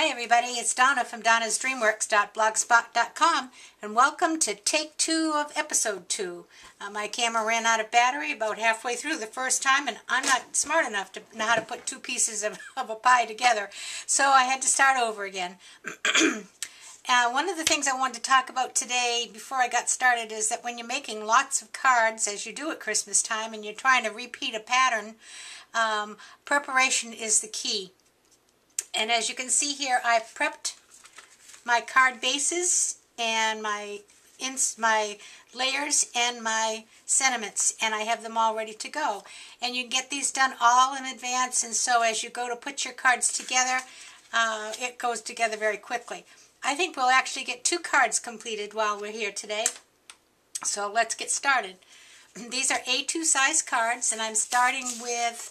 Hi everybody, it's Donna from donnasdreamworks.blogspot.com and welcome to take 2 of episode 2. My camera ran out of battery about halfway through the first time, and I'm not smart enough to know how to put 2 pieces of a pie together, so I had to start over again. One of the things I wanted to talk about today before I got started is that when you're making lots of cards, as you do at Christmas time, and you're trying to repeat a pattern, preparation is the key. And as you can see here, I've prepped my card bases and my layers and my sentiments, and I have them all ready to go. And you can get these done all in advance, and so as you go to put your cards together, it goes together very quickly. I think we'll actually get 2 cards completed while we're here today. So let's get started. These are A2 size cards, and I'm starting with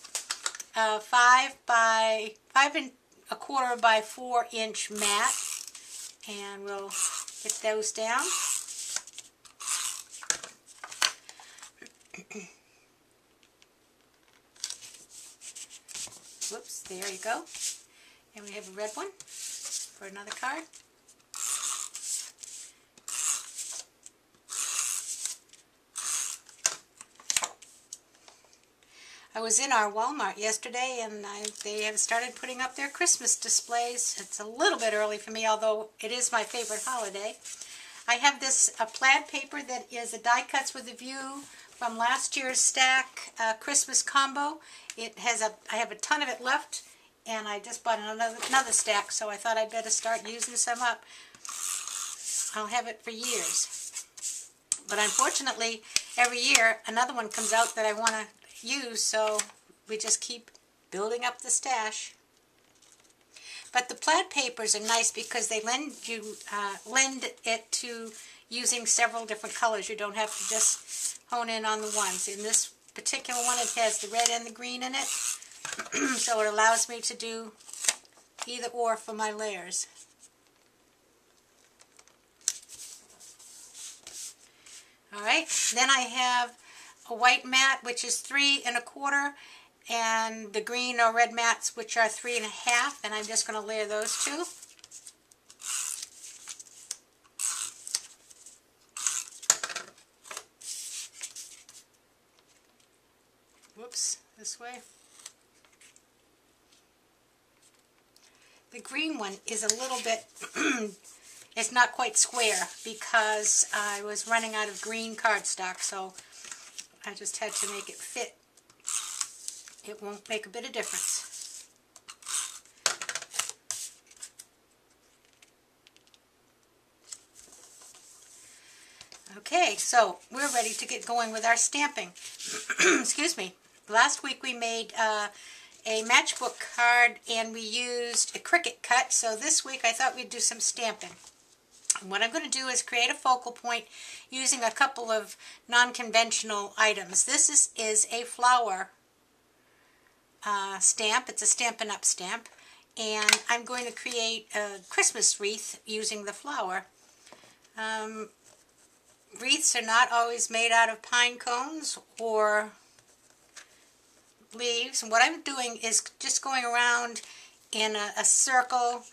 5 1/4 by 4 inch mat, and we'll get those down. Whoops, there you go. And we have a red one for another card. I was in our Walmart yesterday, and they have started putting up their Christmas displays. It's a little bit early for me, although it is my favorite holiday. I have this plaid paper that is a die cuts with a view from last year's stack Christmas combo. I have a ton of it left, and I just bought another stack, so I thought I'd better start using some up. I'll have it for years. But unfortunately, every year another one comes out that I want to use, so we just keep building up the stash. But the plaid papers are nice because they lend it to using several different colors. You don't have to just hone in on the ones. In this particular one, it has the red and the green in it, so it allows me to do either or for my layers. Alright, then I have a white mat, which is 3 1/4, and the green or red mats, which are 3 1/2, and I'm just going to layer those 2. Whoops, this way. The green one is a little bit, it's not quite square because I was running out of green cardstock, so I just had to make it fit. It won't make a bit of difference. Okay, so we're ready to get going with our stamping. Excuse me. Last week we made a matchbook card and we used a Cricut cut, so this week I thought we'd do some stamping. And what I'm going to do is create a focal point using a couple of non-conventional items. This is a flower stamp. It's a Stampin' Up! Stamp. And I'm going to create a Christmas wreath using the flower. Wreaths are not always made out of pine cones or leaves. And what I'm doing is just going around in a circle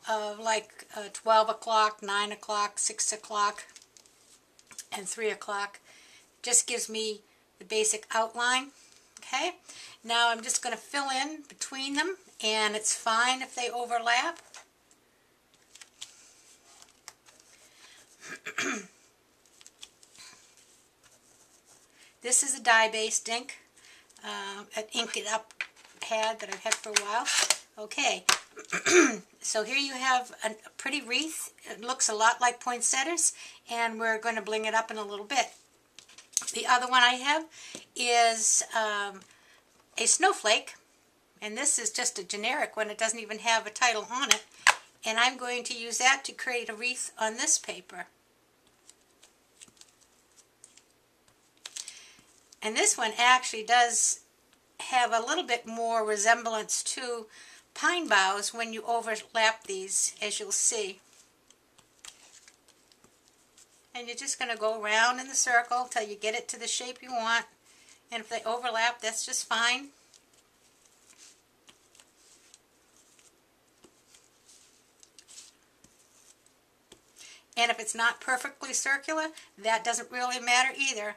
of like 12 o'clock, 9 o'clock, 6 o'clock, and 3 o'clock. Just gives me the basic outline. Okay, now I'm just going to fill in between them, and it's fine if they overlap. This is a dye-based ink, an Ink It Up pad that I've had for a while. Okay, so here you have a pretty wreath. It looks a lot like poinsettias, and we're going to bling it up in a little bit. The other one I have is a snowflake, and this is just a generic one. It doesn't even have a title on it, and I'm going to use that to create a wreath on this paper. And this one actually does have a little bit more resemblance to pine boughs when you overlap these, as you'll see. And you're just going to go around in the circle till you get it to the shape you want. And if they overlap, that's just fine. And if it's not perfectly circular, that doesn't really matter either.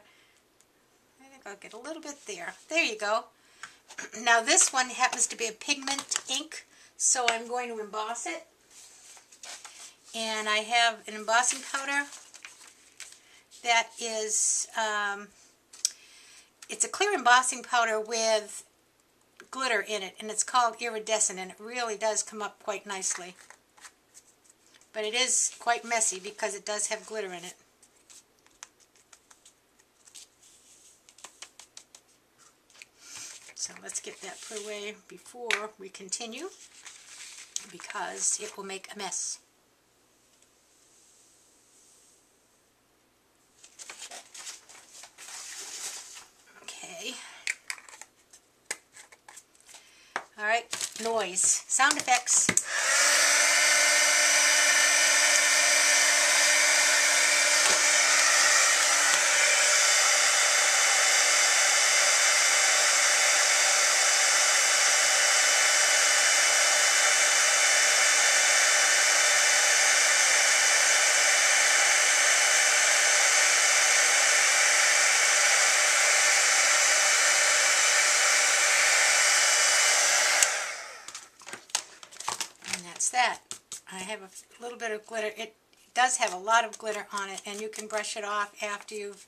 I think I'll get a little bit there. There you go. Now this one happens to be a pigment ink, so I'm going to emboss it. And I have an embossing powder that is, it's a clear embossing powder with glitter in it, and it's called iridescent, and it really does come up quite nicely. But it is quite messy because it does have glitter in it. So let's get that put away before we continue, because it will make a mess. Okay. Alright, noise. Sound effects. That. I have a little bit of glitter. It does have a lot of glitter on it, and you can brush it off after you've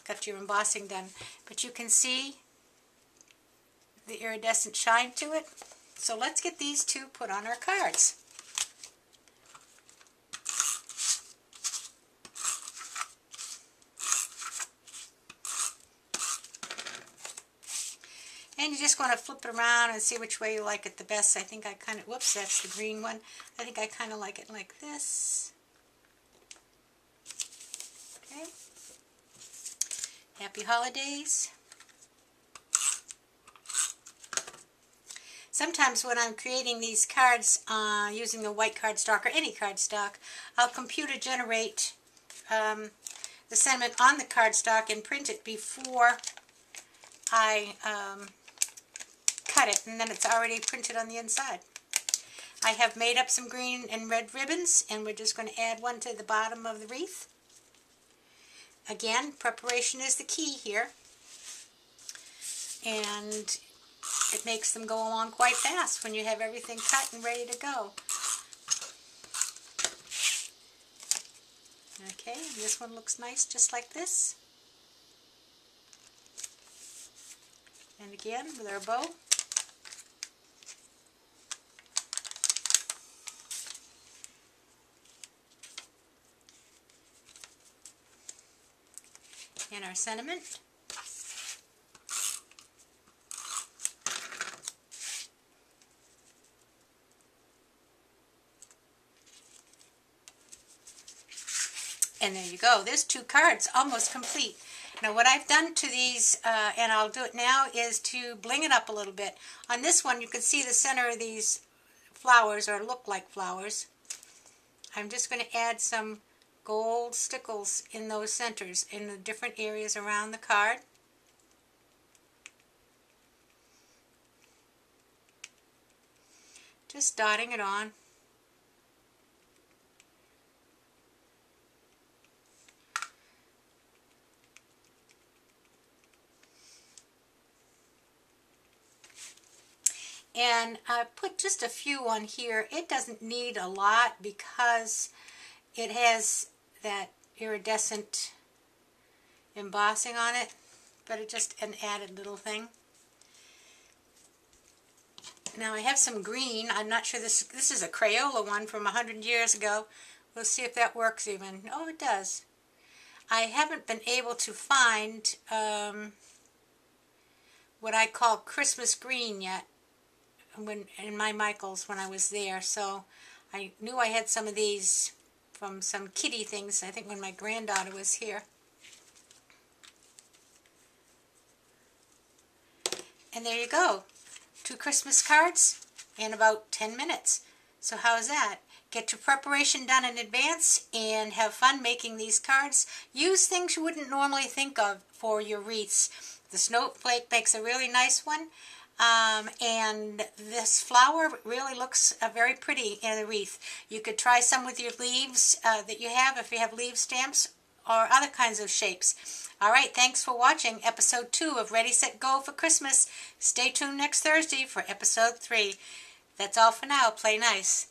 got your embossing done. But you can see the iridescent shine to it. So let's get these two put on our cards. And you just want to flip it around and see which way you like it the best. I think I kind of, whoops, that's the green one. I think I kind of like it like this. Okay. Happy holidays. Sometimes when I'm creating these cards using the white cardstock or any cardstock, I'll computer generate the sentiment on the cardstock and print it before I cut it, and then it's already printed on the inside. I have made up some green and red ribbons, and we're just going to add one to the bottom of the wreath. Again, preparation is the key here, and it makes them go along quite fast when you have everything cut and ready to go. Okay, and this one looks nice just like this. And again, with our bow. And our sentiment. And there you go. There's two cards almost complete. Now what I've done to these, and I'll do it now, is to bling it up a little bit. On this one you can see the center of these flowers, or look like flowers. I'm just going to add some gold stickles in those centers, in the different areas around the card. Just dotting it on. And I put just a few on here. It doesn't need a lot because it has that iridescent embossing on it, but it's just an added little thing. Now I have some green. I'm not sure this is a Crayola one from 100 years ago. We'll see if that works even. Oh, it does. I haven't been able to find what I call Christmas green yet in my Michaels when I was there, so I knew I had some of these from some kitty things, I think when my granddaughter was here. And there you go. 2 Christmas cards in about 10 minutes. So how's that? Get your preparation done in advance and have fun making these cards. Use things you wouldn't normally think of for your wreaths. The snowflake makes a really nice one. And this flower really looks very pretty in a wreath. You could try some with your leaves that you have, if you have leaf stamps, or other kinds of shapes. All right, thanks for watching episode 2 of Ready, Set, Go for Christmas. Stay tuned next Thursday for episode 3. That's all for now. Play nice.